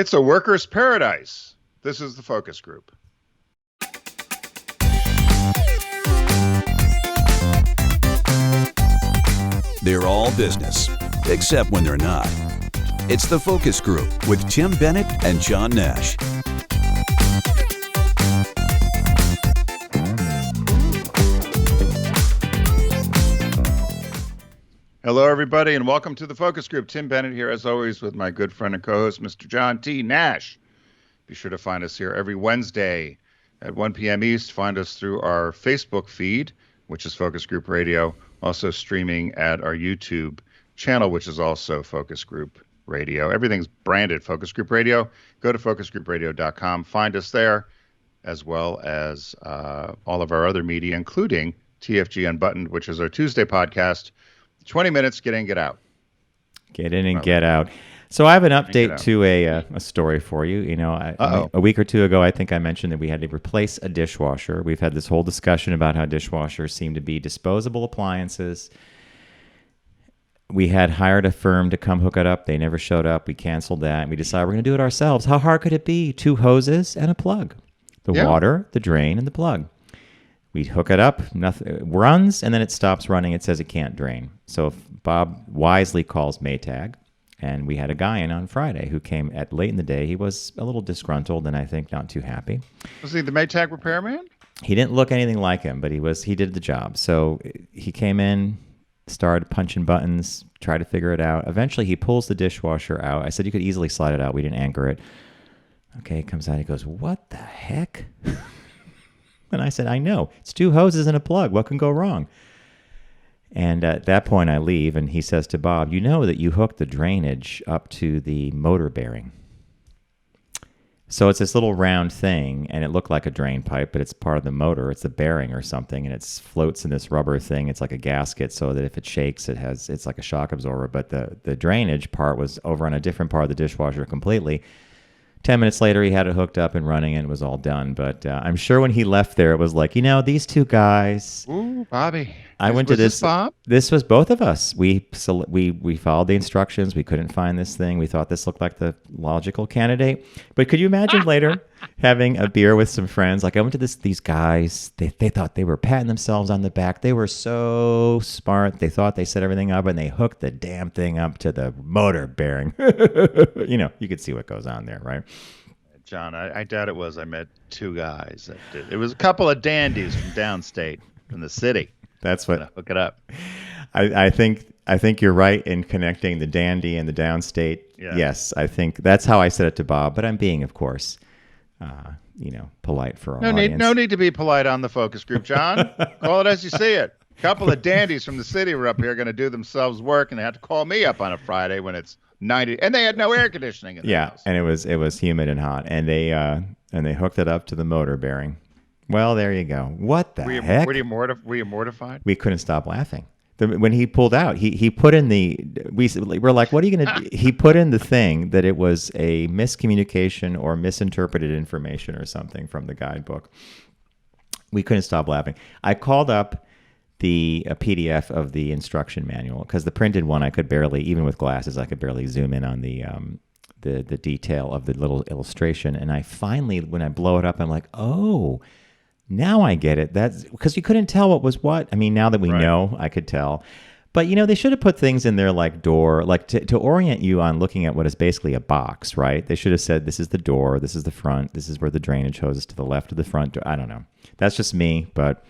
It's a worker's paradise. This is the focus group. They're all business, except when they're not. It's the Focus Group with Tim Bennett and John Nash. Hello, everybody, and welcome to the Focus Group. Tim Bennett here, as always, with my good friend and co-host, Mr. John T. Nash. Be sure to find us here every Wednesday at 1 p.m. East. Find us through our Facebook feed, which is Focus Group Radio, also streaming at our YouTube channel, which is also Focus Group Radio. Everything's branded Focus Group Radio. Go to focusgroupradio.com. Find us there, as well as all of our other media, including TFG Unbuttoned, which is our Tuesday podcast. 20 minutes, get in, get out. Get in and get out. So I have an update to a story for you. You know, a week or two ago, I think I mentioned that we had to replace a dishwasher. We've had this whole discussion about how dishwashers seem to be disposable appliances. We had hired a firm to come hook it up. They never showed up. We canceled that. And we decided we're going to do it ourselves. How hard could it be? 2 hoses and a plug. The water, the drain, and the plug. We hook it up, nothing runs, and then it stops running. It says it can't drain. So if Bob wisely calls Maytag, and we had a guy in on Friday who came at late in the day. He was a little disgruntled and I think not too happy. Was he the Maytag repairman? He didn't look anything like him, but he did the job. So he came in, started punching buttons, tried to figure it out. Eventually he pulls the dishwasher out. I said you could easily slide it out. We didn't anchor it. Okay, he comes out. He goes, "What the heck?" And I said, "I know. It's 2 hoses and a plug. What can go wrong?" And at that point, I leave, and he says to Bob, "You know that you hooked the drainage up to the motor bearing." So it's this little round thing, and it looked like a drain pipe, but it's part of the motor. It's a bearing or something, and it floats in this rubber thing. It's like a gasket, so that if it shakes, it's like a shock absorber. But the drainage part was over on a different part of the dishwasher completely. 10 minutes later, he had it hooked up and running, and it was all done. But I'm sure when he left there, it was like, you know, these 2 guys. Ooh, Bobby. I went to this. Bob? This was both of us. We followed the instructions. We couldn't find this thing. We thought this looked like the logical candidate. But could you imagine later having a beer with some friends? Like I went to these guys. They thought they were patting themselves on the back. They were so smart. They thought they set everything up, and they hooked the damn thing up to the motor bearing. You know, you could see what goes on there, right? John, I doubt it was. I met 2 guys that did. It was a couple of dandies from downstate, from the city. That's what. Hook it up. I think you're right in connecting the dandy and the downstate. Yeah. Yes, I think that's how I said it to Bob. But I'm being, of course, polite for our audience. No need to be polite on the focus group, John. Call it as you see it. A couple of dandies from the city were up here going to do themselves work, and they had to call me up on a Friday when it's 90, and they had no air conditioning in the house. And it was humid and hot, and they hooked it up to the motor bearing. Well, there you go. What the heck? Were you mortified? We couldn't stop laughing. When he pulled out, he put in we're like, what are you going to do? He put in the thing that it was a miscommunication or misinterpreted information or something from the guidebook. We couldn't stop laughing. I called up a PDF of the instruction manual because the printed one I could barely, even with glasses, I could barely zoom in on the detail of the little illustration. And I finally, when I blow it up, I'm like, oh, now I get it. That's because you couldn't tell what was what. I mean, now that we know, I could tell. But, you know, they should have put things in there like door, like to orient you on looking at what is basically a box, right? They should have said, this is the door, this is the front, this is where the drainage hose is to the left of the front door. I don't know. That's just me, but...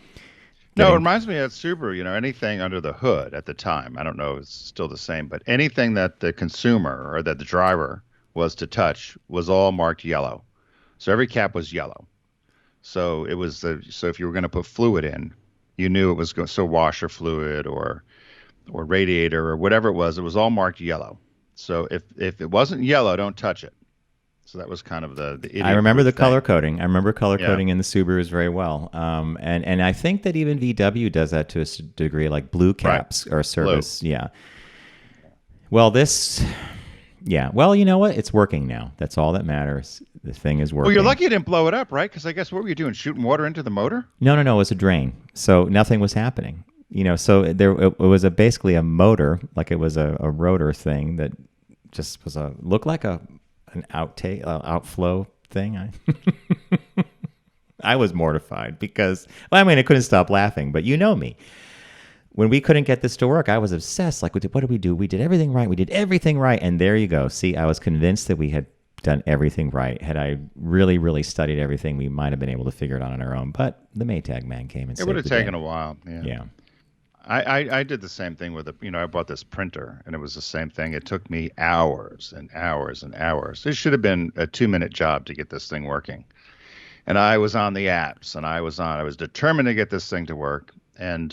No, it reminds me of Subaru, you know, anything under the hood at the time. I don't know if it's still the same, but anything that the consumer or that the driver was to touch was all marked yellow. So every cap was yellow. So it was so if you were going to put fluid in, you knew it was washer fluid or radiator or whatever it was all marked yellow. So if it wasn't yellow, don't touch it. So that was kind of the idiot. I remember the color coding. I remember color coding in the Subarus very well. And I think that even VW does that to a degree, like blue caps or service. Blue. Yeah. Well, well, you know what? It's working now. That's all that matters. The thing is working. Well, you're lucky you didn't blow it up, right? Because I guess what were you doing? Shooting water into the motor? No. It was a drain. So nothing was happening. You know, so it was basically a motor, like it was a rotor thing that just looked like a an outflow thing. I was mortified because, well, I mean, I couldn't stop laughing, but you know me. When we couldn't get this to work, I was obsessed. Like, what did we do? We did everything right. We did everything right. And there you go. See, I was convinced that we had done everything right. Had I really, really studied everything, we might have been able to figure it out on our own. But the Maytag man came and saved the day. It would have taken a while. Yeah. I did the same thing with I bought this printer, and it was the same thing. It took me hours and hours and hours. It should have been a 2-minute job to get this thing working. And I was on the apps, and I was determined to get this thing to work. And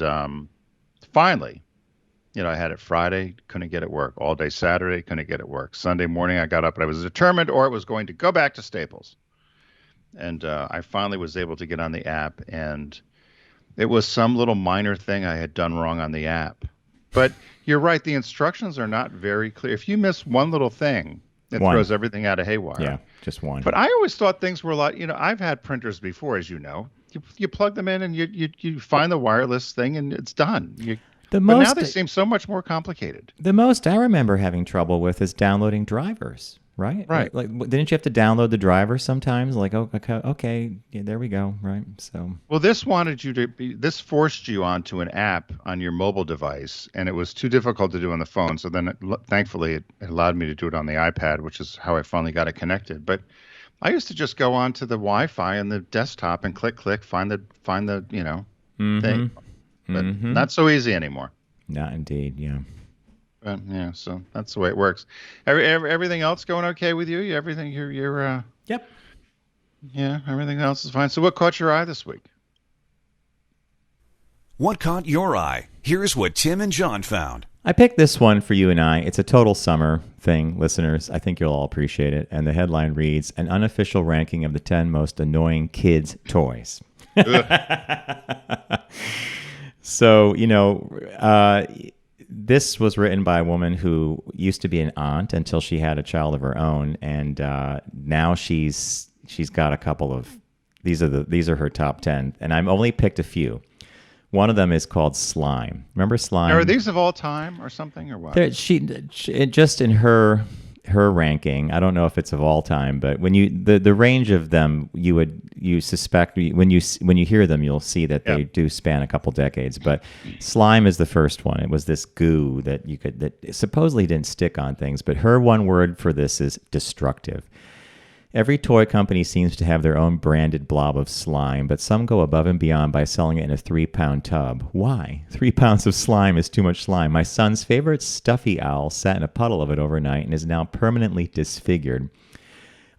finally, I had it Friday, couldn't get it work. All day Saturday, couldn't get it work. Sunday morning, I got up, and I was determined, or it was going to go back to Staples. And I finally was able to get on the app, and it was some little minor thing I had done wrong on the app. But you're right, the instructions are not very clear. If you miss one little thing, it throws everything out of haywire. Yeah, just one. But I always thought things were a lot, I've had printers before, as you know. You plug them in and you find the wireless thing and it's done. But now they seem so much more complicated. The most I remember having trouble with is downloading drivers, right? Right. Like didn't you have to download the driver sometimes? Like, okay, yeah, there we go, right? So. Well, this forced you onto an app on your mobile device, and it was too difficult to do on the phone. So then, thankfully, it allowed me to do it on the iPad, which is how I finally got it connected. But I used to just go onto the Wi-Fi on the desktop and click, find the thing. But not so easy anymore. Not indeed, yeah. But yeah, so that's the way it works. Everything else going okay with you? Everything you're Yep. Yeah, everything else is fine. So what caught your eye this week? What caught your eye? Here's what Tim and John found. I picked this one for you and I. It's a total summer thing, listeners. I think you'll all appreciate it. And the headline reads, "An unofficial ranking of the 10 most annoying kids' toys." So, this was written by a woman who used to be an aunt until she had a child of her own, and now she's got a couple of these are her top 10, and I've only picked a few. One of them is called Slime. Remember Slime? Are these of all time or something or what? She just in her ranking. I don't know if it's of all time, but when the range of them, you suspect when you hear them, you'll see that they do span a couple decades. But Slime is the first one. It was this goo that supposedly didn't stick on things, but her one word for this is destructive. Every toy company seems to have their own branded blob of slime, but some go above and beyond by selling it in a 3-pound tub. Why? 3 pounds of slime is too much slime. My son's favorite stuffy owl sat in a puddle of it overnight and is now permanently disfigured.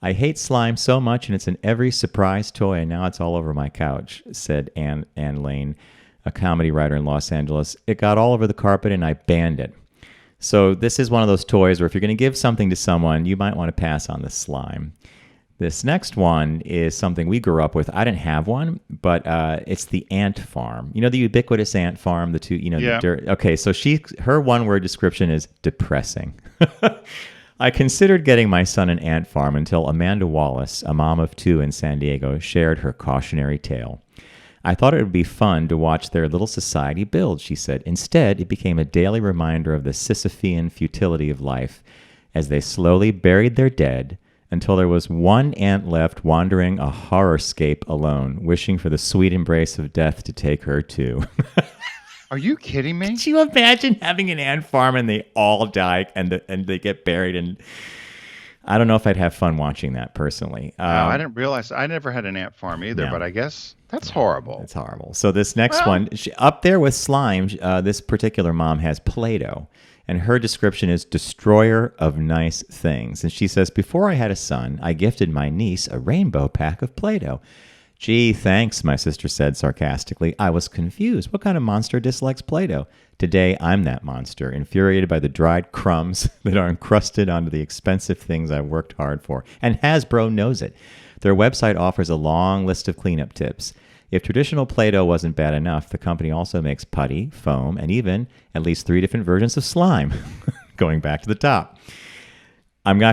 I hate slime so much, and it's in every surprise toy, and now it's all over my couch, said Ann Lane, a comedy writer in Los Angeles. It got all over the carpet, and I banned it. So this is one of those toys where if you're going to give something to someone, you might want to pass on the slime. This next one is something we grew up with. I didn't have one, but it's the ant farm. You know, the ubiquitous ant farm, the two, Yeah. the dirt. Okay, so her one-word description is depressing. I considered getting my son an ant farm until Amanda Wallace, a mom of 2 in San Diego, shared her cautionary tale. I thought it would be fun to watch their little society build, she said. Instead, it became a daily reminder of the Sisyphean futility of life as they slowly buried their dead, until there was one ant left wandering a horrorscape alone, wishing for the sweet embrace of death to take her too. Are you kidding me? Could you imagine having an ant farm and they all die and they get buried? And I don't know if I'd have fun watching that personally. No, I didn't realize. I never had an ant farm either, No. but I guess that's horrible. It's horrible. So this next one, up there with slime, this particular mom has Play-Doh. And her description is destroyer of nice things. And she says, before I had a son, I gifted my niece a rainbow pack of Play-Doh. Gee, thanks, my sister said sarcastically. I was confused. What kind of monster dislikes Play-Doh? Today, I'm that monster, infuriated by the dried crumbs that are encrusted onto the expensive things I've worked hard for. And Hasbro knows it. Their website offers a long list of cleanup tips. If traditional Play-Doh wasn't bad enough, the company also makes putty, foam, and even at least 3 different versions of slime, going back to the top. I'm only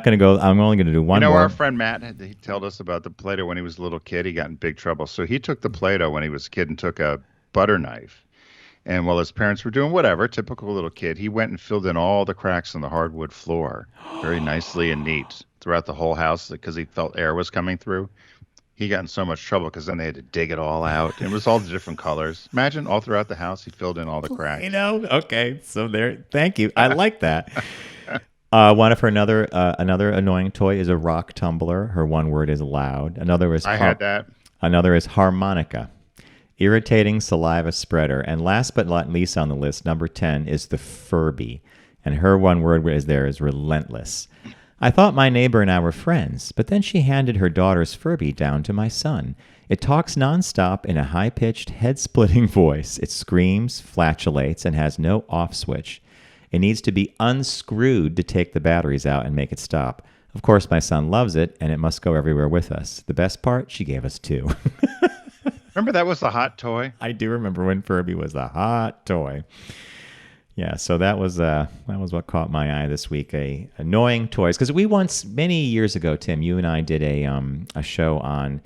going to do one more. Our friend Matt, he told us about the Play-Doh when he was a little kid. He got in big trouble. So he took the Play-Doh when he was a kid and took a butter knife And while his parents were doing whatever, typical little kid, he went and filled in all the cracks in the hardwood floor very nicely and neat throughout the whole house because he felt air was coming through. He got in so much trouble because then they had to dig it all out. It was all the different colors. Imagine all throughout the house, he filled in all the cracks. Okay. So there, thank you. I like that. One of her another annoying toy is a rock tumbler. Her one word is loud. I had that. Another is harmonica. Irritating saliva spreader. And last but not least on the list, number 10 is the Furby. And her one word is relentless. I thought my neighbor and I were friends, but then she handed her daughter's Furby down to my son. It talks nonstop in a high-pitched, head-splitting voice. It screams, flatulates, and has no off switch. It needs to be unscrewed to take the batteries out and make it stop. Of course, my son loves it, and it must go everywhere with us. The best part, she gave us 2. Remember that was the hot toy? I do remember when Furby was the hot toy. Yeah, so that was what caught my eye this week. Annoying toys, because we once many years ago, Tim, you and I did a show on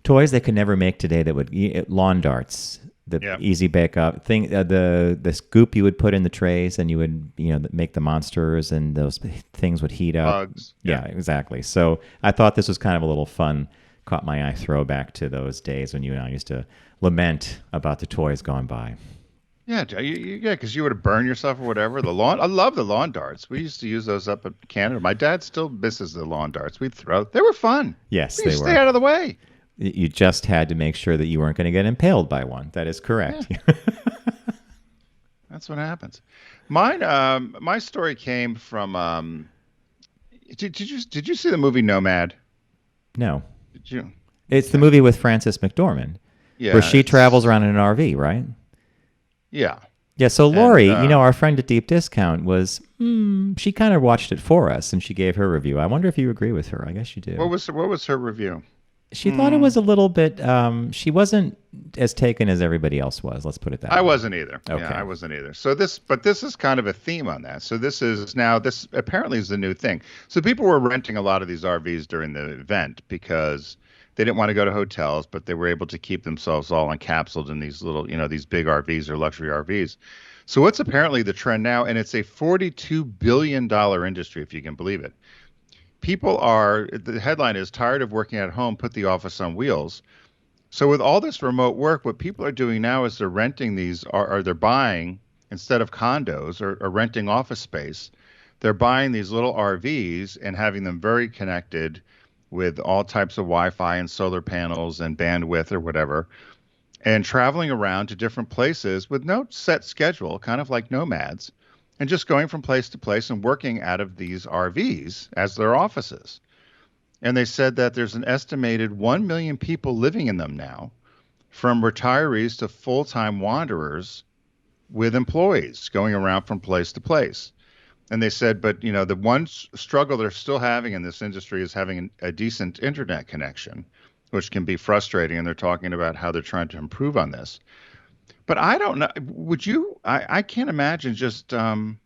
toys they could never make today. That would lawn darts, the easy bake up thing, the scoop you would put in the trays, and you would make the monsters, and those things would heat up. Bugs. Yeah, exactly. So I thought this was kind of a little fun, caught my eye throwback to those days when you and I used to lament about the toys gone by. Yeah, because you would have burned yourself or whatever. I love the lawn darts. We used to use those up in Canada. My dad still misses the lawn darts. We'd throw. They were fun. Yes, they were. Stay out of the way. You just had to make sure that you weren't going to get impaled by one. That is correct. Yeah. That's what happens. Mine, my story came from. Did you see the movie Nomad? No. Did you? It's the movie with Frances McDormand. Yeah. Where she travels around in an RV, right? Yeah. Yeah, so Lori, our friend at Deep Discount was, she kind of watched it for us, and she gave her review. I wonder if you agree with her. I guess you do. What was her review? She thought it was a little bit, she wasn't as taken as everybody else was. Let's put it that way. I wasn't either. Okay. Yeah, I wasn't either. So this is kind of a theme on that. So this apparently is the new thing. So people were renting a lot of these RVs during the event because they didn't want to go to hotels, but they were able to keep themselves all encapsulated in these little, these big RVs or luxury RVs. So what's apparently the trend now, and it's a $42 billion industry, if you can believe it. The headline is tired of working at home, put the office on wheels. So with all this remote work, what people are doing now is they're renting these, or they're buying, instead of condos or renting office space, they're buying these little RVs and having them very connected with all types of Wi-Fi and solar panels and bandwidth or whatever, and traveling around to different places with no set schedule, kind of like nomads, and just going from place to place and working out of these RVs as their offices. And they said that there's an estimated 1 million people living in them now, from retirees to full-time wanderers with employees going around from place to place. And they said, but the one struggle they're still having in this industry is having a decent internet connection, which can be frustrating. And they're talking about how they're trying to improve on this. But I don't know. Would you? I can't imagine just jumping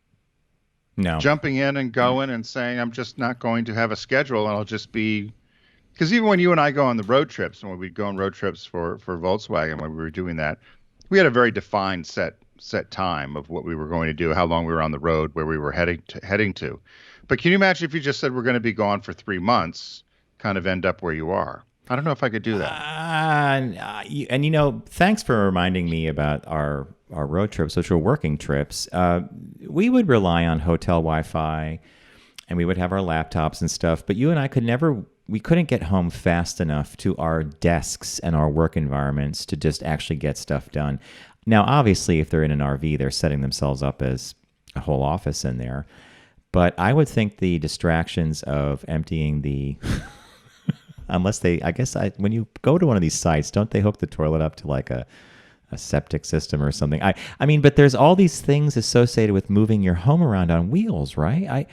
in and going and saying, I'm just not going to have a schedule, and I'll just be. Because even when you and I go on the road trips, when we'd go on road trips for Volkswagen, when we were doing that, we had a very defined set time of what we were going to do, how long we were on the road, where we were heading to. But can you imagine if you just said we're going to be gone for 3 months, kind of end up where you are? I don't know if I could do that. And thanks for reminding me about our road trips, which were working trips. We would rely on hotel Wi-Fi, and we would have our laptops and stuff. But you and I we couldn't get home fast enough to our desks and our work environments to just actually get stuff done. Now, obviously, if they're in an RV, they're setting themselves up as a whole office in there. But I would think the distractions of emptying the... when you go to one of these sites, don't they hook the toilet up to like a septic system or something? I mean, but there's all these things associated with moving your home around on wheels, right?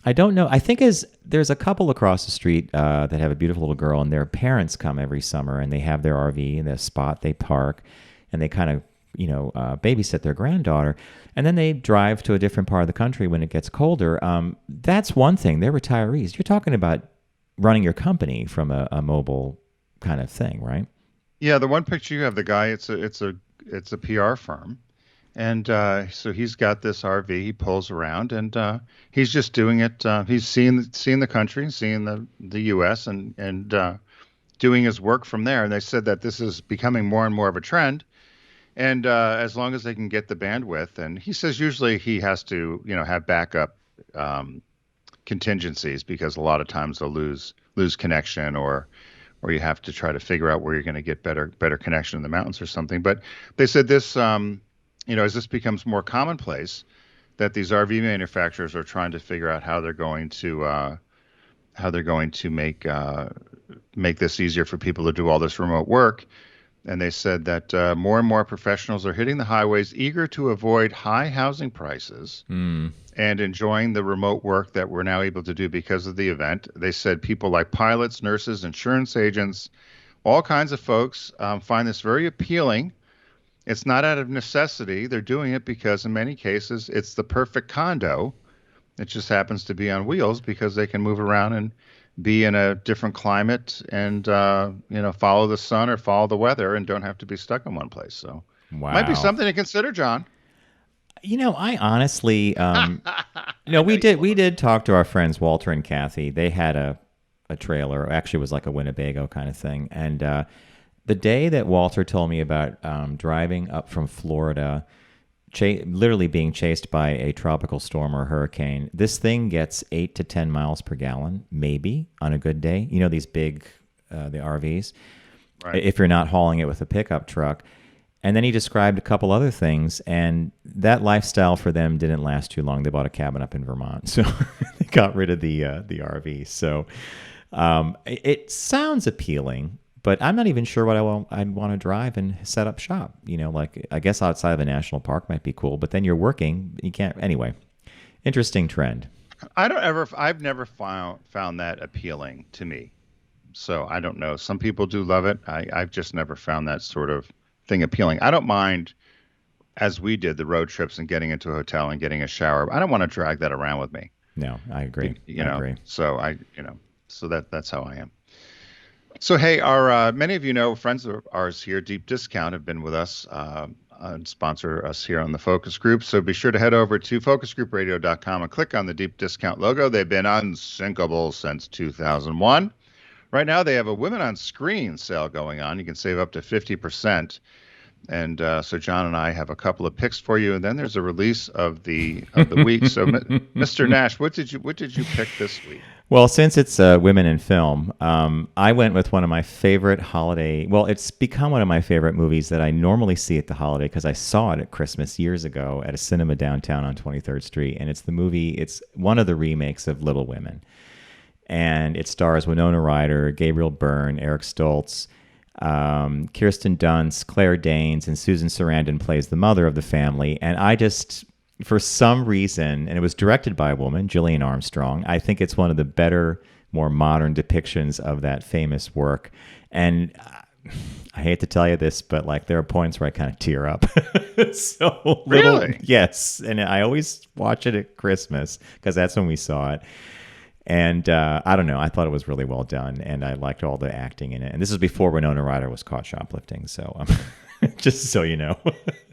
I don't know. I think there's a couple across the street that have a beautiful little girl, and their parents come every summer, and they have their RV in the spot they park, and they kind of babysit their granddaughter, and then they drive to a different part of the country when it gets colder. That's one thing. They're retirees. You're talking about running your company from a mobile kind of thing, right? Yeah, the one picture you have, the guy, it's it's a PR firm, and so he's got this RV. He pulls around, and he's just doing it. He's seeing the country, seeing the U.S. and doing his work from there. And they said that this is becoming more and more of a trend. And as long as they can get the bandwidth, and he says usually he has to, have backup contingencies because a lot of times they'll lose connection, or you have to try to figure out where you're going to get better connection in the mountains or something. But they said this, as this becomes more commonplace, that these RV manufacturers are trying to figure out how they're going to make this easier for people to do all this remote work. And they said that more and more professionals are hitting the highways eager to avoid high housing prices and enjoying the remote work that we're now able to do because of the event. They said people like pilots, nurses, insurance agents, all kinds of folks find this very appealing. It's not out of necessity. They're doing it because in many cases it's the perfect condo. It just happens to be on wheels because they can move around and be in a different climate and, follow the sun or follow the weather and don't have to be stuck in one place. So might be something to consider, John. I honestly, we did talk to our friends Walter and Kathy. They had a trailer. Actually, it was like a Winnebago kind of thing. And the day that Walter told me about driving up from Florida, literally being chased by a tropical storm or hurricane, this thing gets 8 to 10 miles per gallon, maybe on a good day. These big, the RVs, right, if you're not hauling it with a pickup truck. And then he described a couple other things, and that lifestyle for them didn't last too long. They bought a cabin up in Vermont, so they got rid of the RV. So it sounds appealing, but I'm not even sure what I'd want to drive and set up shop. I guess outside of a national park might be cool, but then you're working. You can't. Anyway, interesting trend. I've never found that appealing to me. So I don't know. Some people do love it. I've just never found that sort of thing appealing. I don't mind, as we did, the road trips and getting into a hotel and getting a shower. I don't want to drag that around with me. No, I agree. I agree. So so that's how I am. So, hey, our many of friends of ours here, Deep Discount, have been with us and sponsor us here on the Focus Group. So be sure to head over to focusgroupradio.com and click on the Deep Discount logo. They've been unsinkable since 2001. Right now, they have a Women on Screen sale going on. You can save up to 50%. And so John and I have a couple of picks for you, and then there's a release of the week. So, Mr. Nash, what did you pick this week? Well, since it's women in film, I went with one of my favorite holiday. Well, it's become one of my favorite movies that I normally see at the holiday because I saw it at Christmas years ago at a cinema downtown on 23rd Street, and it's one of the remakes of Little Women, and it stars Winona Ryder, Gabriel Byrne, Eric Stoltz, Kirsten Dunst, Claire Danes, and Susan Sarandon plays the mother of the family. And I just, for some reason, and it was directed by a woman, Gillian Armstrong, I think it's one of the better, more modern depictions of that famous work. And I hate to tell you this, but there are points where I kind of tear up. Really? Yes. And I always watch it at Christmas because that's when we saw it. And I don't know. I thought it was really well done, and I liked all the acting in it. And this is before Winona Ryder was caught shoplifting, so just so you know.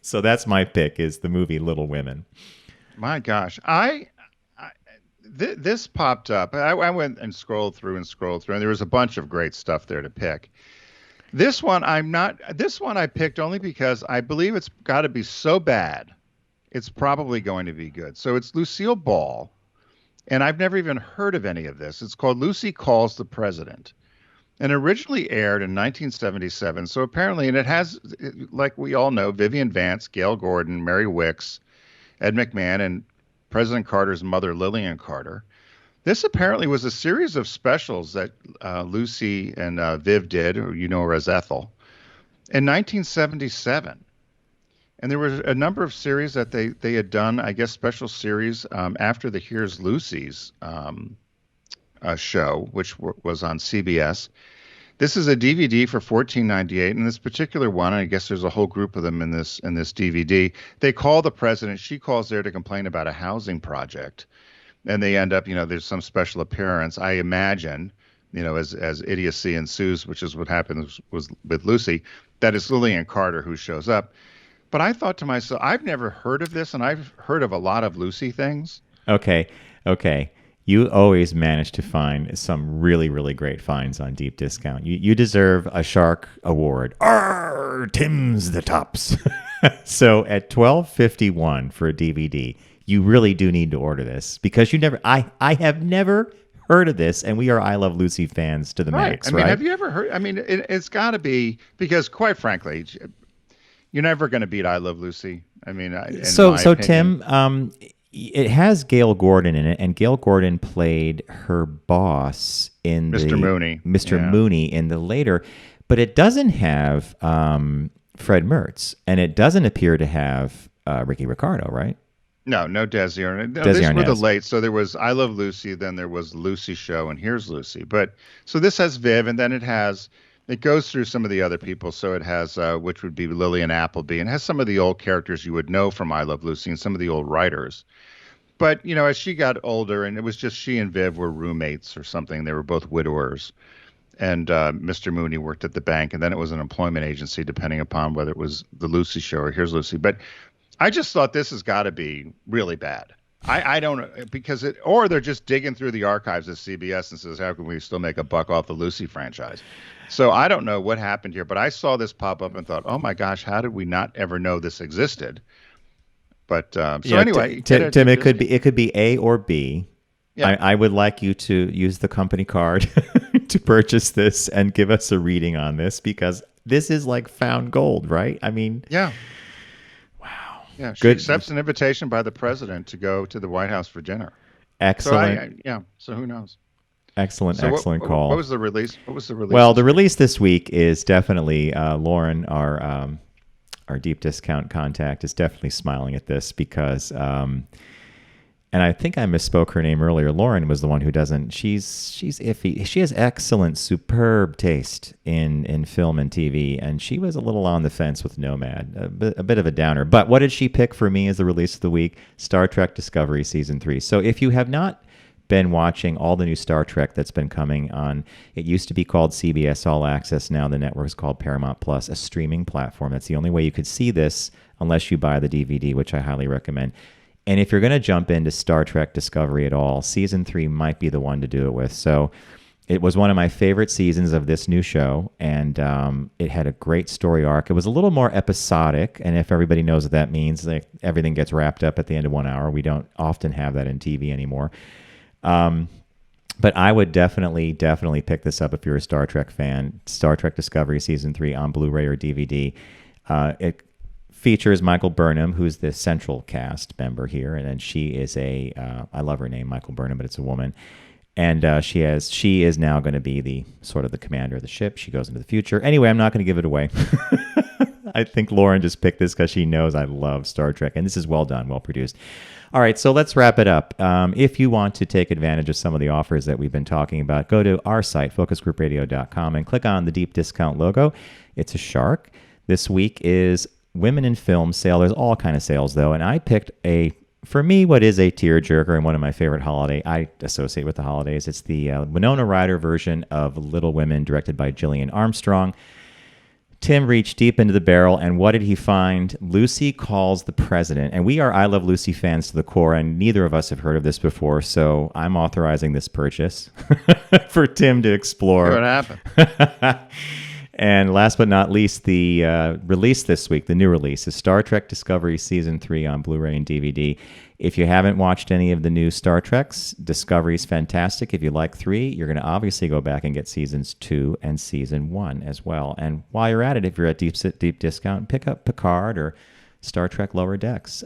So that's my pick, is the movie Little Women. My gosh, this popped up. I went and scrolled through, and there was a bunch of great stuff there to pick. This one I picked only because I believe it's got to be so bad, it's probably going to be good. So it's Lucille Ball. And I've never even heard of any of this. It's called Lucy Calls the President, and originally aired in 1977. So apparently, and it has, like we all know, Vivian Vance, Gail Gordon, Mary Wicks, Ed McMahon, and President Carter's mother, Lillian Carter. This apparently was a series of specials that Lucy and Viv did, or you know her as Ethel, in 1977. And there were a number of series that they had done, I guess, special series after the Here's Lucy's show, which was on CBS. This is a DVD for $14.98, and this particular one, I guess there's a whole group of them in this DVD. They call the president. She calls there to complain about a housing project, and they end up, there's some special appearance. I imagine, as idiocy ensues, which is what happened was with Lucy, that it's Lillian Carter who shows up. But I thought to myself, I've never heard of this, and I've heard of a lot of Lucy things. Okay, okay. You always manage to find some really, really great finds on deep discount. You deserve a Shark Award. Arr, Tim's the tops. So at $12.51 for a DVD, you really do need to order this because I have never heard of this, and we are I Love Lucy fans to the max, I mean, right? have you ever heard? I mean, it's got to be because, quite frankly, you're never going to beat I Love Lucy. I mean, So my opinion. Tim, it has Gail Gordon in it, and Gail Gordon played her boss in Mr. Mooney. Mr. Yeah. Mooney in the later, but it doesn't have Fred Mertz, and it doesn't appear to have Ricky Ricardo, right? No Desi or no, Desi these were the Arnaz. late. So there was I Love Lucy, then there was Lucy Show, and Here's Lucy. But so this has Viv, and then it goes through some of the other people. So it has which would be Lillian Appleby, and has some of the old characters you would know from I Love Lucy, and some of the old writers. But as she got older, and it was just she and Viv were roommates or something. They were both widowers, and Mr. Mooney worked at the bank, and then it was an employment agency, depending upon whether it was the Lucy Show or Here's Lucy. But I just thought this has got to be really bad. I don't know because or they're just digging through the archives of CBS and says, how can we still make a buck off the Lucy franchise? So I don't know what happened here, but I saw this pop up and thought, oh my gosh, how did we not ever know this existed? But anyway, Tim, it could be A or B. Yeah. I would like you to use the company card to purchase this and give us a reading on this because this is like found gold, right? I mean, yeah. wow. Yeah, she Good. accepts an invitation by the president to go to the White House for dinner. Excellent. So who knows? Excellent So call. What was the release? Well, the release this week is definitely Lauren, our deep discount contact, is definitely smiling at this because, and I think I misspoke her name earlier. Lauren was the one who doesn't. She's iffy. She has excellent, superb taste in film and TV, and she was a little on the fence with Nomad, a bit of a downer. But what did she pick for me as the release of the week? Star Trek Discovery Season 3. So if you have not been watching all the new Star Trek that's been coming on. It used to be called CBS All Access. Now the network is called Paramount Plus, a streaming platform. That's the only way you could see this unless you buy the DVD, which I highly recommend. And if you're going to jump into Star Trek Discovery at all, Season 3 might be the one to do it with. So it was one of my favorite seasons of this new show, and it had a great story arc. It was a little more episodic, and if everybody knows what that means, like everything gets wrapped up at the end of 1 hour. We don't often have that in TV anymore. But I would definitely pick this up if you're a Star Trek fan. Star Trek Discovery Season 3 on Blu-ray or DVD. It features Michael Burnham, who's the central cast member here, and then she is I love her name, Michael Burnham, but it's a woman. And she is now going to be the commander of the ship. She goes into the future. Anyway, I'm not going to give it away. I think Lauren just picked this because she knows I love Star Trek, and this is well done, well produced. All right, so let's wrap it up. If you want to take advantage of some of the offers that we've been talking about, go to our site, focusgroupradio.com, and click on the deep discount logo. It's a shark. This week is Women in Film sale. There's all kind of sales, though, and I picked for me, what is a tearjerker and one of my favorite holiday I associate with the holidays. It's the Winona Ryder version of Little Women, directed by Gillian Armstrong. Tim reached deep into the barrel, and what did he find? Lucy Calls the President. And we are I Love Lucy fans to the core, and neither of us have heard of this before, so I'm authorizing this purchase for Tim to explore. What happened? And last but not least, the release this week, the new release, is Star Trek Discovery Season 3 on Blu-ray and DVD. If you haven't watched any of the new Star Treks, Discovery's fantastic. If you like 3, you're going to obviously go back and get Seasons 2 and Season 1 as well. And while you're at it, if you're at deep discount, pick up Picard or Star Trek Lower Decks.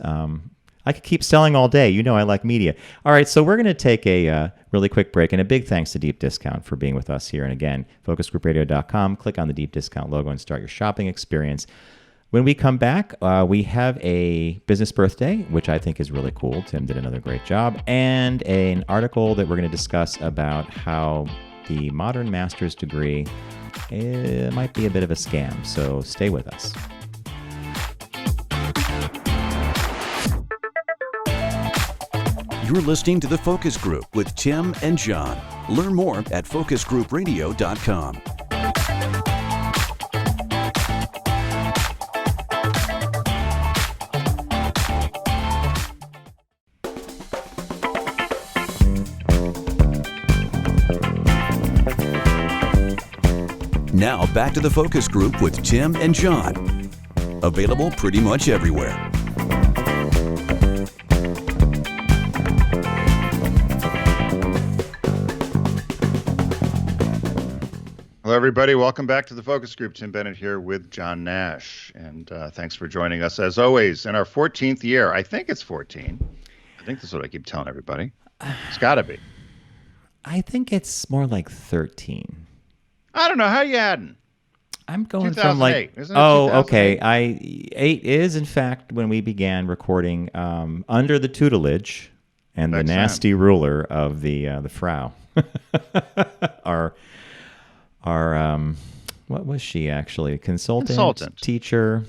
I could keep selling all day. You know I like media. All right, so we're going to take a really quick break, and a big thanks to Deep Discount for being with us here. And again, focusgroupradio.com, click on the Deep Discount logo and start your shopping experience. When we come back, we have a business birthday, which I think is really cool. Tim did another great job. And an article that we're going to discuss about how the modern master's degree might be a bit of a scam. So stay with us. You're listening to The Focus Group with Tim and John. Learn more at focusgroupradio.com. Now back to the focus group with Tim and John. Available pretty much everywhere. Hello, everybody. Welcome back to the focus group. Tim Bennett here with John Nash. And thanks for joining us, as always, in our 14th year. I think it's 14. I think that's what I keep telling everybody. It's got to be. I think it's more like 13. I don't know. How you adding? I'm going from like, Isn't it oh, 2008? okay. 8 is, in fact, when we began recording under the tutelage and the nasty ruler of the Frau. Our what was she actually? Consultant, teacher.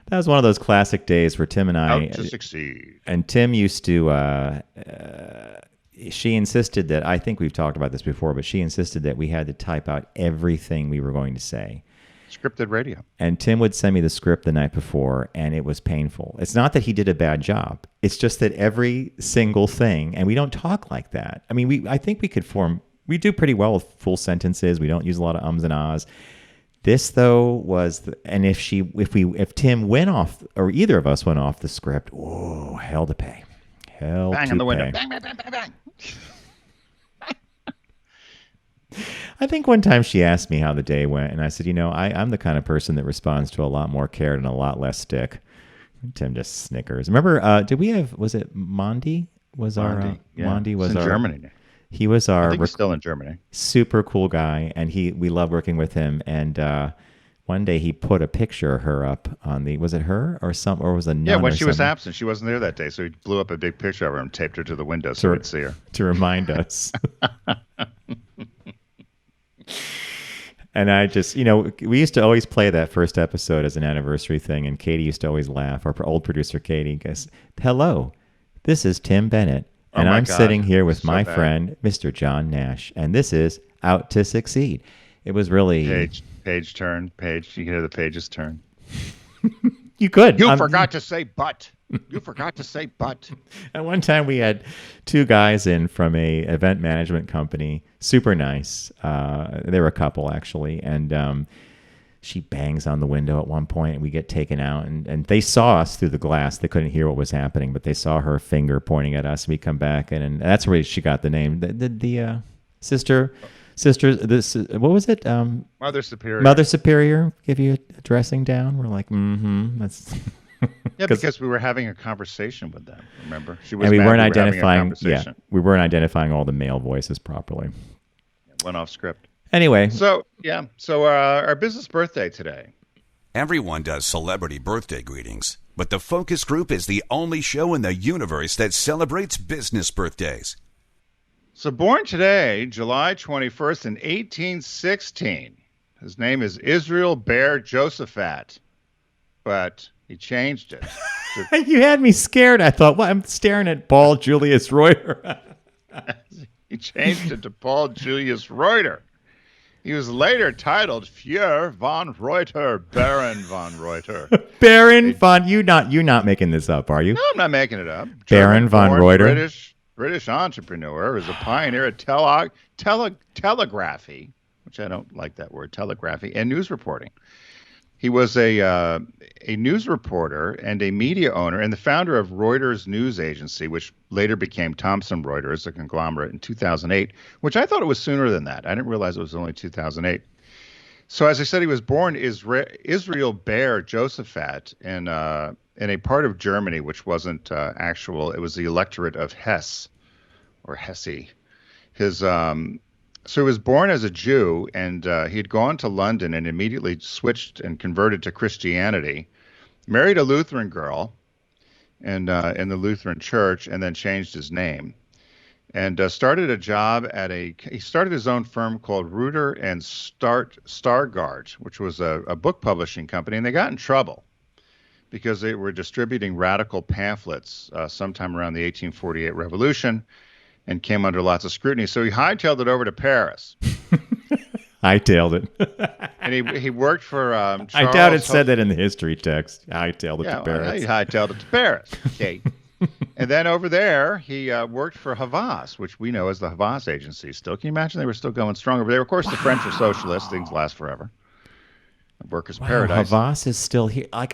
That was one of those classic days where Tim and I, Out to succeed. And Tim used to, she insisted that, I think we've talked about this before, but she insisted that we had to type out everything we were going to say. Scripted radio. And Tim would send me the script the night before, and it was painful. It's not that he did a bad job. It's just that every single thing, and we don't talk like that. I mean, I think we do pretty well with full sentences. We don't use a lot of ums and ahs. This, though, was, and if Tim went off, or either of us went off the script, oh, hell to pay. Hell Bang to on the window. pay. Bang, bang, bang, bang, bang. I think one time she asked me how the day went, and I said, I'm the kind of person that responds to a lot more carrot and a lot less stick. And Tim just snickers. Remember, was it Mondi? Mondi was in our Germany. He was our I think he's still in Germany. Super cool guy, and we love working with him. And one day he put a picture of her up on was it her or was a nun? Yeah, when or she was something? absent, she wasn't there that day, so he blew up a big picture of her and taped her to the window so we'd see her. To remind us. And I just, we used to always play that first episode as an anniversary thing, and Katie used to always laugh. Our old producer, Katie, goes, "Hello, this is Tim Bennett, and I'm sitting here with my friend, Mr. John Nash, and this is Out to Succeed." It was really... Page turn, page. You can hear the pages turn. You could. You forgot to say but. You forgot to say but. At one time, we had two guys in from a event management company, super nice. They were a couple, actually, and she bangs on the window at one point, and we get taken out, and they saw us through the glass. They couldn't hear what was happening, but they saw her finger pointing at us, and we come back, and that's where she got the name. The sister, what was it? Mother Superior. Mother Superior give you a dressing down? We're like, that's... Yeah, because we were having a conversation with them. Remember, we weren't identifying. Yeah, we weren't identifying all the male voices properly. Went off script. Anyway, so our business birthday today. Everyone does celebrity birthday greetings, but the Focus Group is the only show in the universe that celebrates business birthdays. So born today, July 21st in 1816. His name is Israel Bear Josephat, but he changed it. You had me scared. I thought, well, I'm staring at Paul Julius Reuter. He changed it to Paul Julius Reuter. He was later titled Fuhrer von Reuter, Baron von Reuter. Baron von, you're not making this up, are you? No, I'm not making it up. Baron von Reuter. British entrepreneur, is a pioneer at telegraphy, which I don't like that word, telegraphy, and news reporting. He was a news reporter and a media owner and the founder of Reuters news agency, which later became Thomson Reuters, a conglomerate, in 2008, which I thought it was sooner than that. I didn't realize it was only 2008. So as I said, he was born Israel Bear Josephat in a part of Germany which wasn't actual. It was the electorate of Hesse, or Hesse. So he was born as a Jew, and he had gone to London and immediately switched and converted to Christianity, married a Lutheran girl and in the Lutheran church, and then changed his name. And started a job he started his own firm called Reuter and Stargard, which was a book publishing company, and they got in trouble because they were distributing radical pamphlets sometime around the 1848 revolution, and came under lots of scrutiny. So he hightailed it over to Paris. Hightailed it. And he worked for Charles... I doubt it said that in the history text. Hightailed it to Paris. He hightailed it to Paris. Okay. And then over there, he worked for Havas, which we know as the Havas agency still. Can you imagine they were still going strong over there? Of course, the French are socialists. Things last forever. Workers' Wow, paradise. Havas is still here. I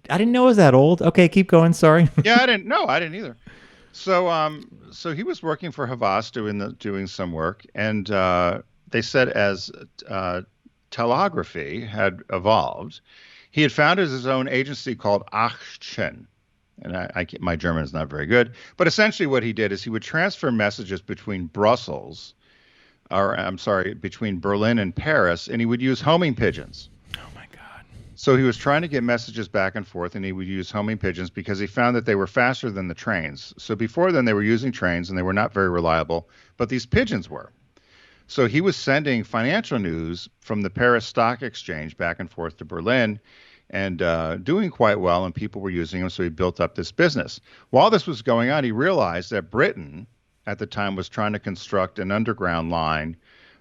didn't know it was that old. Okay, keep going. Sorry. Yeah, I didn't. No, I didn't either. So he was working for Havas doing some work, and they said as telegraphy had evolved, he had founded his own agency called Achten. And my German is not very good, but essentially what he did is he would transfer messages between between Berlin and Paris, and he would use homing pigeons. Oh my God. So he was trying to get messages back and forth, and he would use homing pigeons because he found that they were faster than the trains. So before then, they were using trains, and they were not very reliable, but these pigeons were. So he was sending financial news from the Paris Stock Exchange back and forth to Berlin, and doing quite well, and people were using them, so he built up this business. While this was going on, he realized that Britain, at the time, was trying to construct an underground line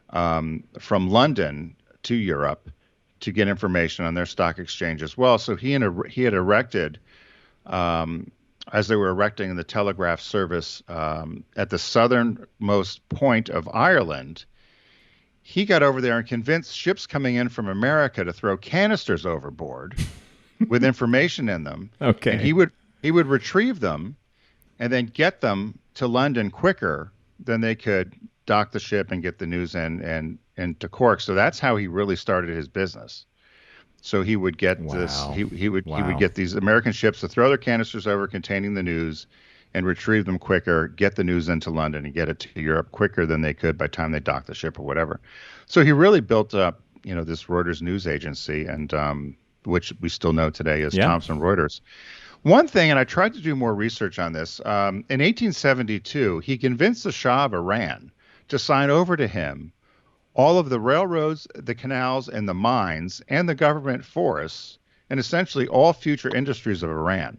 from London to Europe to get information on their stock exchange as well. So he had erected, as they were erecting the telegraph service at the southernmost point of Ireland, he got over there and convinced ships coming in from America to throw canisters overboard with information in them. Okay. And he would retrieve them and then get them to London quicker than they could dock the ship and get the news in to Cork. So that's how he really started his business. So he would get this. He would get these American ships to throw their canisters over containing the news and retrieve them quicker, get the news into London, and get it to Europe quicker than they could by the time they docked the ship or whatever. So he really built up, this Reuters news agency, and which we still know today as Thomson Reuters. One thing, and I tried to do more research on this, in 1872, he convinced the Shah of Iran to sign over to him all of the railroads, the canals, and the mines, and the government forests, and essentially all future industries of Iran.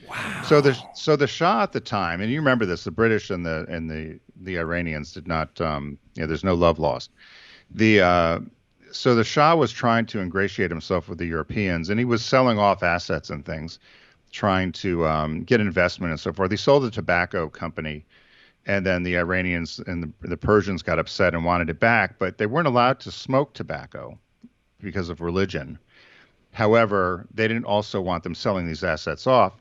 Wow. So the Shah at the time, and you remember this, the British and the Iranians did not, there's no love lost. So the Shah was trying to ingratiate himself with the Europeans, and he was selling off assets and things, trying to get investment and so forth. He sold a tobacco company, and then the Iranians and the Persians got upset and wanted it back, but they weren't allowed to smoke tobacco because of religion. However, they didn't also want them selling these assets off.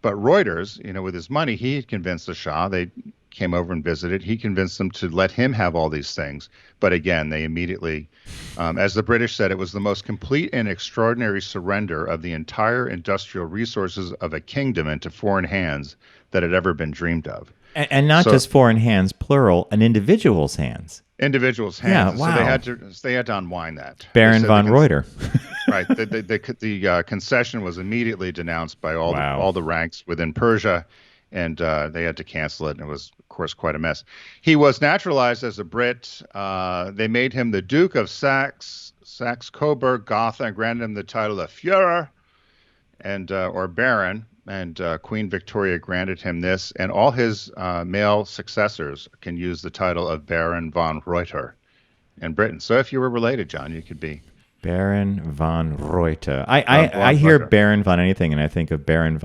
But Reuters, with his money, he had convinced the Shah. They came over and visited. He convinced them to let him have all these things. But again, they immediately, as the British said, it was the most complete and extraordinary surrender of the entire industrial resources of a kingdom into foreign hands that had ever been dreamed of. And not just foreign hands, plural, an individual's hands. Individuals' hands. Yeah, wow. So they had to unwind that. Baron von Reuter. Right. The concession was immediately denounced by all the ranks within Persia, and they had to cancel it, and it was, of course, quite a mess. He was naturalized as a Brit. They made him the Duke of Saxe-Coburg, Gotha, and granted him the title of Führer or Baron, and Queen Victoria granted him this, and all his male successors can use the title of Baron von Reuter in Britain. So if you were related, John, you could be Baron von Reuter. I hear Baron von anything, and I think of Baron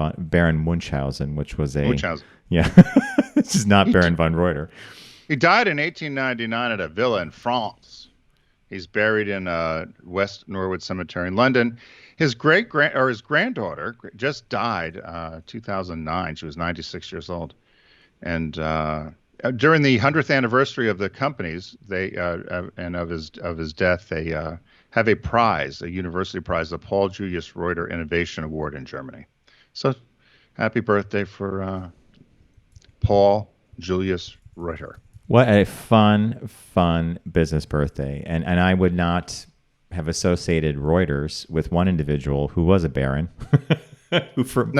Munchausen, which was Munchausen. Yeah. This is not Baron von Reuter. He died in 1899 at a villa in France. He's buried in West Norwood Cemetery in London. His granddaughter just died 2009. She was 96 years old, and during the 100th anniversary of the companies, and of his death, they have a prize, a university prize, the Paul Julius Reuter Innovation Award in Germany. So, happy birthday for Paul Julius Reuter. What a fun business birthday. And I would not have associated Reuters with one individual who was a baron, who for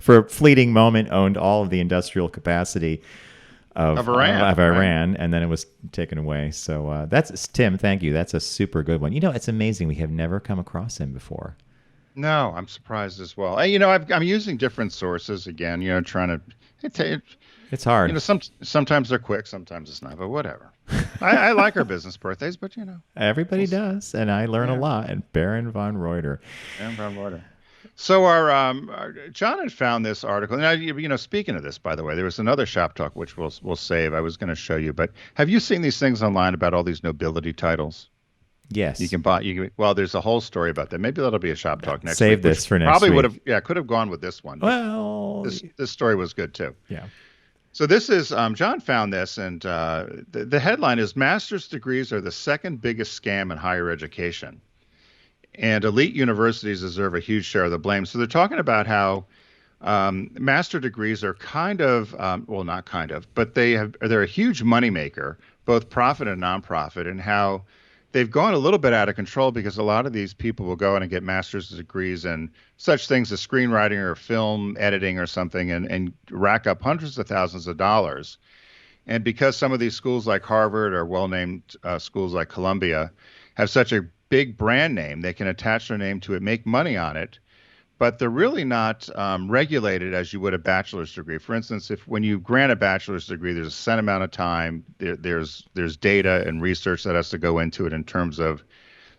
a fleeting moment owned all of the industrial capacity of Iran, right? And then it was taken away. So that's Tim. Thank you. That's a super good one. It's amazing. We have never come across him before. No, I'm surprised as well. I'm using different sources again. Trying to. It's hard. Sometimes they're quick, sometimes it's not. But whatever. I like our business birthdays, but everybody does, and I learn a lot. And Baron von Reuter. Baron von Reuter. So John had found this article. Now, speaking of this, by the way, there was another shop talk which we'll save. I was going to show you, but have you seen these things online about all these nobility titles? You Yes. can buy. Well, there's a whole story about that. Maybe that'll be a shop talk next Save week. this for next probably week. would have. Yeah, could have gone with this one. Well, this story was good too. yeah. So this is John found this, and the headline is "Master's degrees are the second biggest scam in higher education." And elite universities deserve a huge share of the blame. So they're talking about how master degrees are kind of, well, not kind of, but they're a huge moneymaker, both profit and nonprofit, and how they've gone a little bit out of control because a lot of these people will go in and get master's degrees in such things as screenwriting or film editing or something and rack up hundreds of thousands of dollars. And because some of these schools like Harvard or well-named schools like Columbia have such a big brand name, they can attach their name to it, make money on it, but they're really not regulated as you would a bachelor's degree. For instance, when you grant a bachelor's degree, there's a set amount of time. There's data and research that has to go into it in terms of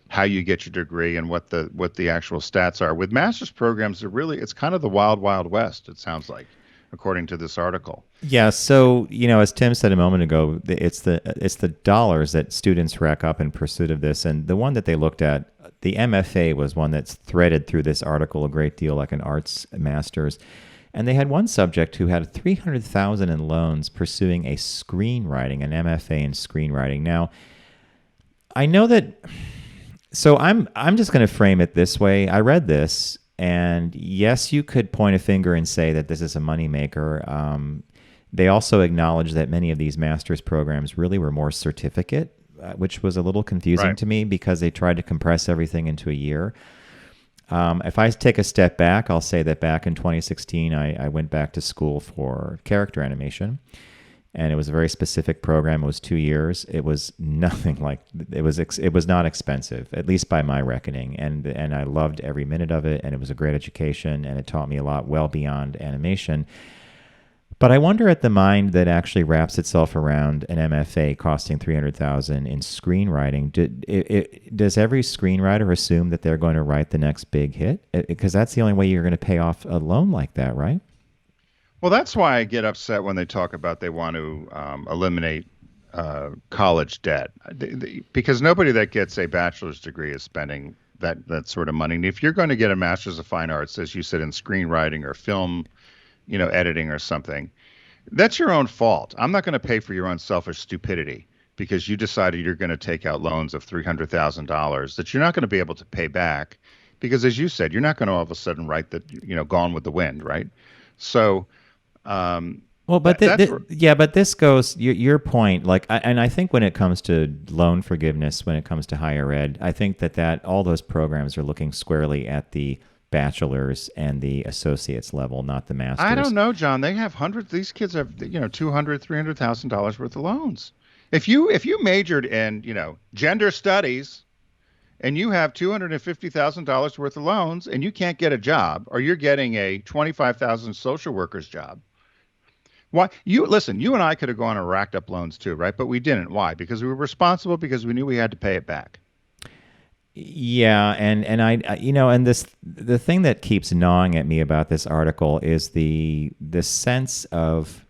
how you get your degree and what the actual stats are. With master's programs, it's kind of the wild, wild west, it sounds like, according to this article. Yeah, so as Tim said a moment ago, it's the dollars that students rack up in pursuit of this, and the one that they looked at, the MFA, was one that's threaded through this article a great deal, like an arts master's, and they had one subject who had $300,000 in loans pursuing an MFA in screenwriting. Now, I know that, so I'm just going to frame it this way. I read this, and yes, you could point a finger and say that this is a moneymaker. They also acknowledge that many of these master's programs really were more certificate, which was a little confusing to me because they tried to compress everything into a year. If I take a step back, I'll say that back in 2016, I went back to school for character animation, and it was a very specific program. It was 2 years. It was nothing like it was not expensive, at least by my reckoning, and I loved every minute of it, and it was a great education, and it taught me a lot well beyond animation. But I wonder at the mind that actually wraps itself around an MFA costing $300,000 in screenwriting. Does every screenwriter assume that they're going to write the next big hit? Because that's the only way you're going to pay off a loan like that, right? Well, that's why I get upset when they talk about they want to eliminate college debt, because nobody that gets a bachelor's degree is spending that sort of money. And if you're going to get a master's of fine arts, as you said, in screenwriting or film, editing or something, that's your own fault. I'm not going to pay for your own selfish stupidity because you decided you're going to take out loans of $300,000 that you're not going to be able to pay back because, as you said, you're not going to all of a sudden write that, Gone with the Wind, right? So, well, but but this goes your point. And I think when it comes to loan forgiveness, when it comes to higher ed, I think that all those programs are looking squarely at the bachelor's and the associate's level, not the master's. I don't know, John. They have hundreds. These kids have $200,000, $300,000 worth of loans. If you majored in gender studies, and you have $250,000 worth of loans, and you can't get a job, or you're getting a $25,000 social worker's job. Why? Listen, you and I could have gone and racked up loans too, right? But we didn't. Why? Because we were responsible, because we knew we had to pay it back. Yeah, and I and the thing that keeps gnawing at me about this article is the sense of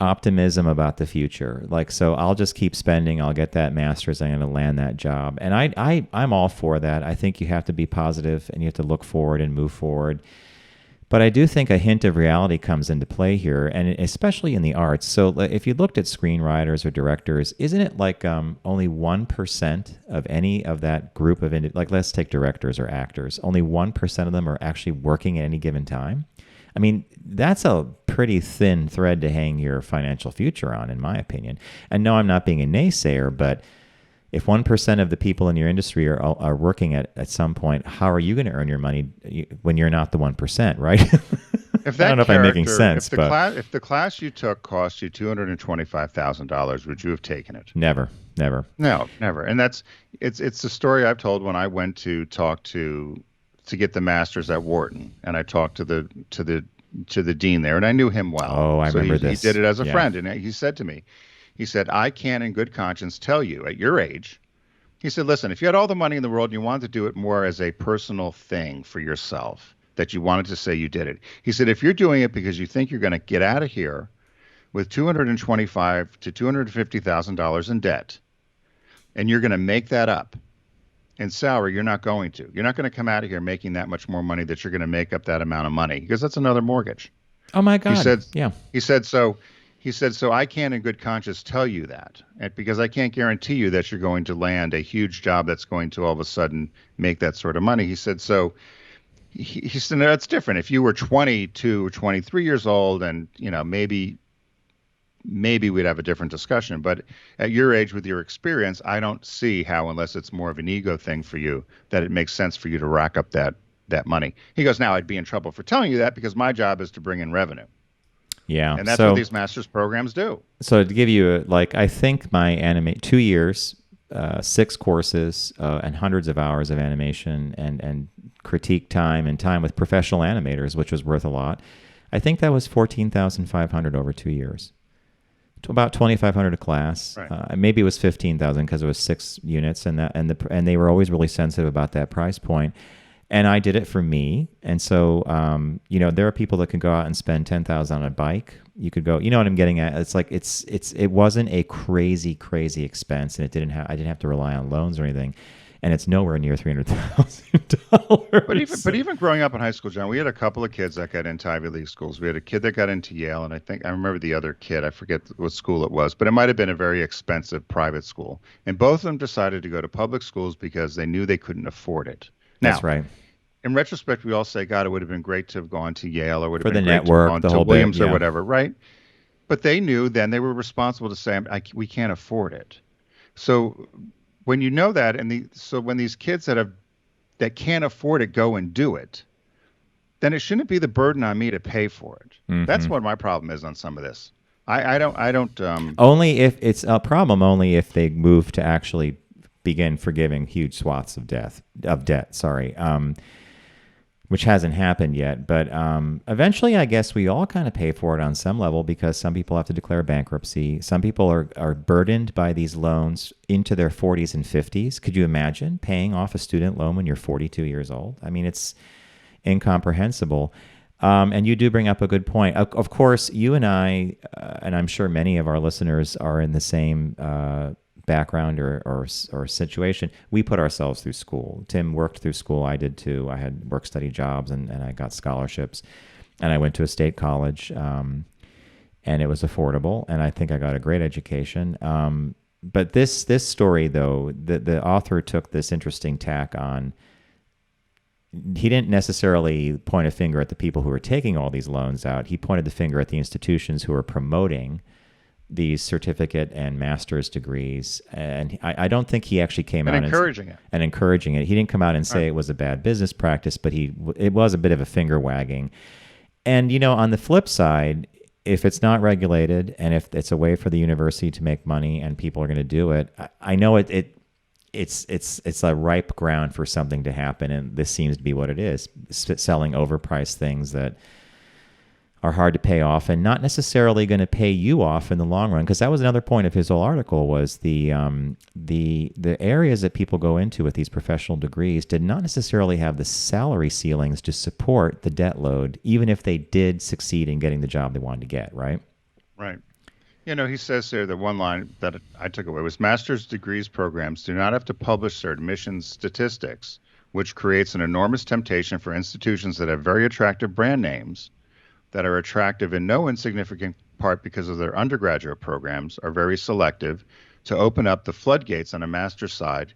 optimism about the future. So I'll just keep spending, I'll get that master's, I'm going to land that job. And I'm all for that. I think you have to be positive and you have to look forward and move forward. But I do think a hint of reality comes into play here, and especially in the arts. So if you looked at screenwriters or directors, isn't it only 1% of any of that group of, let's take directors or actors, only 1% of them are actually working at any given time? I mean, that's a pretty thin thread to hang your financial future on, in my opinion. And no, I'm not being a naysayer, but if 1% of the people in your industry are working at some point, how are you going to earn your money when you're not the 1%, right? I don't know if I'm making sense. If the class you took cost you $225,000, would you have taken it? Never. No, never. And it's the story I've told when I went to talk to get the master's at Wharton, and I talked to the dean there, and I knew him well. Oh, I remember this. He did it as a friend, and he said to me, he said, I can in good conscience tell you at your age He said, listen, if you had all the money in the world and you wanted to do it more as a personal thing for yourself, that you wanted to say you did it. He said, if you're doing it because you think you're going to get out of here with $225,000 to $250,000 in debt, and you're going to make that up in salary, you're not going to. You're not going to come out of here making that much more money that you're going to make up that amount of money, because that's another mortgage. Oh my God. He said, yeah. He said, so I can't in good conscience tell you that, because I can't guarantee you that you're going to land a huge job that's going to all of a sudden make that sort of money. He said, so he said, no, that's different. If you were 22 or 23 years old and, maybe we'd have a different discussion. But at your age, with your experience, I don't see how, unless it's more of an ego thing for you, that it makes sense for you to rack up that money. He goes, now I'd be in trouble for telling you that because my job is to bring in revenue. Yeah. And that's what these master's programs do. So to give you, I think my 2 years, 6 courses, and hundreds of hours of animation and critique time and time with professional animators, which was worth a lot. I think that was $14,500 over 2 years. To about $2,500 a class. Right. Maybe it was $15,000 because it was 6 units, and they were always really sensitive about that price point. And I did it for me. And so, there are people that can go out and spend $10,000 on a bike. You could go, you know what I'm getting at? It's like, it wasn't a crazy expense, and I didn't have to rely on loans or anything. And it's nowhere near $300,000. But even growing up in high school, John, we had a couple of kids that got into Ivy League schools. We had a kid that got into Yale, and I remember the other kid. I forget what school it was, but it might have been a very expensive private school. And both of them decided to go to public schools because they knew they couldn't afford it. Now, that's right. In retrospect, we all say, God, it would have been great to have gone to Yale, or would have been great network, to have the gone whole to Williams bit, yeah. or whatever, right? But they knew then they were responsible to say, we can't afford it. So when you know that, so when these kids that can't afford it go and do it, then it shouldn't be the burden on me to pay for it. Mm-hmm. That's what my problem is on some of this. I don't. Only if it's a problem, only if they move to actually begin forgiving huge swaths of debt. Sorry. Which hasn't happened yet, but eventually I guess we all kind of pay for it on some level, because some people have to declare bankruptcy. Some people are burdened by these loans into their 40s and 50s. Could you imagine paying off a student loan when you're 42 years old? I mean, it's incomprehensible. And you do bring up a good point. Of course, you and I, and I'm sure many of our listeners are in the same background or situation. We put ourselves through school. Tim worked through school. I did too. I had work-study jobs, and I got scholarships, and I went to a state college, and it was affordable, and I think I got a great education. But this story, though, the author took this interesting tack on. He didn't necessarily point a finger at the people who were taking all these loans out. He pointed the finger at the institutions who were promoting these certificate and master's degrees, and I don't think he actually came out encouraging it. He didn't come out and say it was a bad business practice, but it was a bit of a finger wagging. And on the flip side, if it's not regulated and if it's a way for the university to make money and people are going to do it, I know it's a ripe ground for something to happen, and this seems to be what it is: selling overpriced things that are hard to pay off and not necessarily going to pay you off in the long run. Because that was another point of his whole article, was the areas that people go into with these professional degrees did not necessarily have the salary ceilings to support the debt load, even if they did succeed in getting the job they wanted to get, right? Right. He says there, the one line that I took away was, master's degrees programs do not have to publish their admissions statistics, which creates an enormous temptation for institutions that have very attractive brand names, that are attractive in no insignificant part because of their undergraduate programs, are very selective, to open up the floodgates on a master's side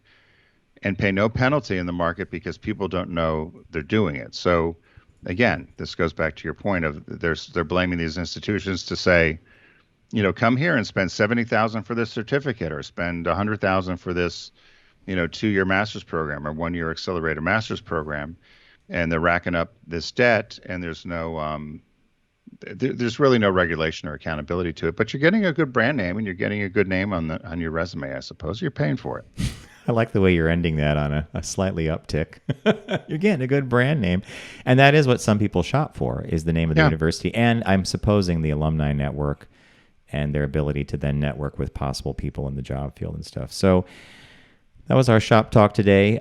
and pay no penalty in the market because people don't know they're doing it. So again, this goes back to your point of they're blaming these institutions to say, come here and spend $70,000 for this certificate, or spend $100,000 for this, 2-year master's program or 1-year accelerated master's program, and they're racking up this debt, and there's really no regulation or accountability to it. But you're getting a good brand name, and you're getting a good name on your resume, I suppose. You're paying for it. I like the way you're ending that on a slightly uptick. You're getting a good brand name. And that is what some people shop for, is the name of the university. And I'm supposing the alumni network and their ability to then network with possible people in the job field and stuff. So That was our shop talk today.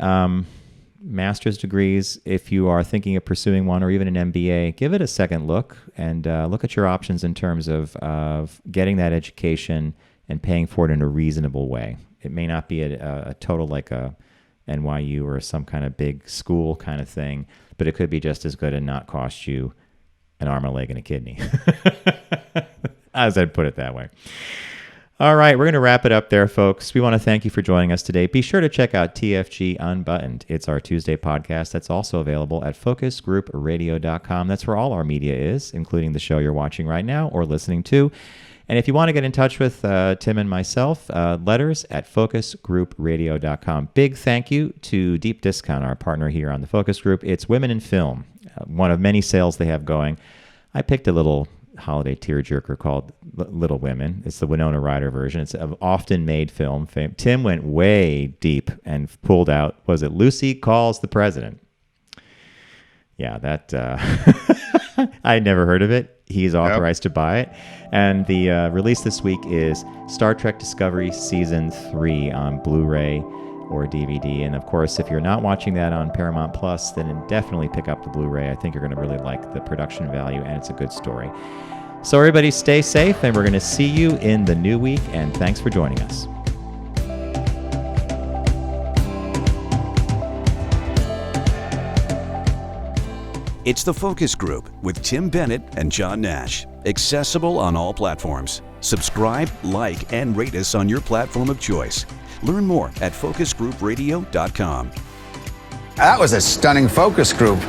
Master's degrees, if you are thinking of pursuing one or even an MBA, give it a second look and look at your options in terms of getting that education and paying for it in a reasonable way. It may not be a total like a NYU or some kind of big school kind of thing, but it could be just as good and not cost you an arm, a leg, and a kidney. As I'd put it that way. All right, we're going to wrap it up there, folks. We want to thank you for joining us today. Be sure to check out TFG Unbuttoned. It's our Tuesday podcast that's also available at focusgroupradio.com. That's where all our media is, including the show you're watching right now or listening to. And if you want to get in touch with Tim and myself, letters at focusgroupradio.com. Big thank you to Deep Discount, our partner here on the Focus Group. It's Women in Film, one of many sales they have going. I picked a little holiday tearjerker called Little Women. It's the Winona Ryder version. It's an often made film. Tim went way deep and pulled out, was it Lucy Calls the President? Yeah, that I had never heard of it. He's authorized to buy it. And the release this week is Star Trek Discovery Season 3 on Blu-ray or DVD. And of course, if you're not watching that on Paramount Plus, then definitely pick up the Blu-ray. I think you're going to really like the production value, and it's a good story. So everybody stay safe, and we're going to see you in the new week, and thanks for joining us. It's The Focus Group with Tim Bennett and John Nash. Accessible on all platforms. Subscribe, like, and rate us on your platform of choice. Learn more at focusgroupradio.com. That was a stunning focus group.